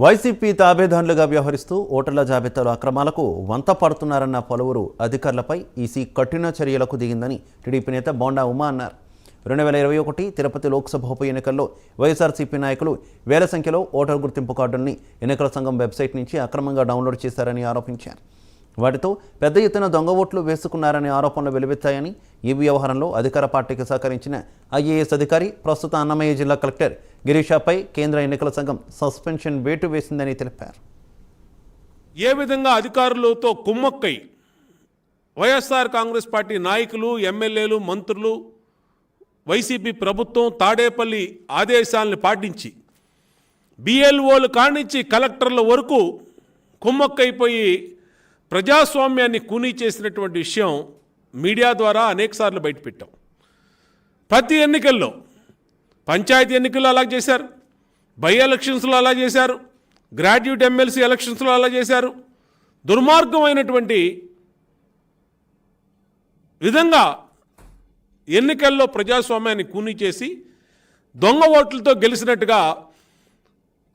YCP తాబేదారులుగా వ్యవహరిస్తూ ఓటర్ల జాబితాలో అక్రమాలకు వంత పడుతున్నారన్న పలువురు అధికారులపై ఈసీ కఠిన చర్యలకు దిగిందని టీడీపీ నేత బోండా ఉమా అన్నారు. 2021 తిరుపతి లోక్సభ ఉప ఎన్నికల్లో వైఎస్ఆర్సీపీ నాయకులు వేల సంఖ్యలో ఓటర్ గుర్తింపు కార్డుల్ని ఎన్నికల సంఘం వెబ్సైట్ నుంచి అక్రమంగా డౌన్లోడ్ చేశారని ఆరోపించారు. వాటితో పెద్ద ఎత్తున దొంగ ఓట్లు వేసుకున్నారనే ఆరోపణలు వెలువెత్తాయని, ఈ వ్యవహారంలో అధికార పార్టీకి సహకరించిన ఐఏఎస్ అధికారి ప్రస్తుత అన్నమయ్య జిల్లా కలెక్టర్ గిరీషాపై కేంద్ర ఎన్నికల సంఘం సస్పెన్షన్ వేటు వేసిందని తెలిపారు. ఏ విధంగా అధికారులతో కుమ్మక్కై వైఎస్ఆర్ కాంగ్రెస్ పార్టీ నాయకులు, ఎమ్మెల్యేలు, మంత్రులు, వైసీపీ ప్రభుత్వం తాడేపల్లి ఆదేశాలను పాటించి బిఎల్ఓలు కానించి కలెక్టర్ల వరకు కుమ్మక్కైపోయి ప్రజాస్వామ్యాన్ని కూనీ చేసినటువంటి విషయం మీడియా ద్వారా అనేకసార్లు బయటపెట్టాం. ప్రతి ఎన్నికల్లో, పంచాయతీ ఎన్నికల్లో అలా చేశారు, బై ఎలక్షన్స్లో అలా చేశారు, గ్రాడ్యుయేట్ ఎమ్మెల్సీ ఎలక్షన్స్లో అలా చేశారు. దుర్మార్గమైనటువంటి విధంగా ఎన్నికల్లో ప్రజాస్వామ్యాన్ని కూనీ చేసి దొంగ ఓట్లతో గెలిచినట్టుగా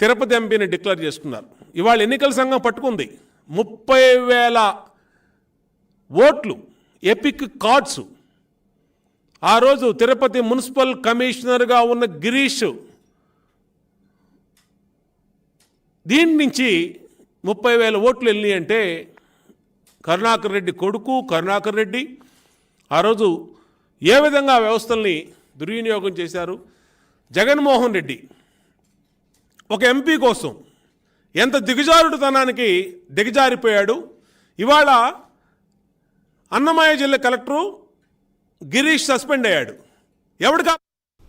తిరుపతి ఎంపీని డిక్లేర్ చేసుకున్నారు. ఇవాళ ఎన్నికల సంఘం పట్టుకుంది 30,000 ఓట్లు, ఎపిక్ కార్డ్స్. ఆ రోజు తిరుపతి మున్సిపల్ కమిషనర్గా ఉన్న గిరీష్ దీని నుంచి 30,000 ఓట్లు వెళ్ళి అంటే కరుణాకర్ రెడ్డి కొడుకు కరుణాకర్ రెడ్డి ఆ రోజు ఏ విధంగా వ్యవస్థల్ని దుర్వినియోగం చేశారు. జగన్మోహన్ రెడ్డి ఒక ఎంపీ కోసం ఎంత దిగజారుడుతనానికి దిగజారిపోయాడు. ఇవాళ అన్నమయ్య జిల్లా కలెక్టరు గిరీష్ సస్పెండ్ అయ్యాడు. ఎవడు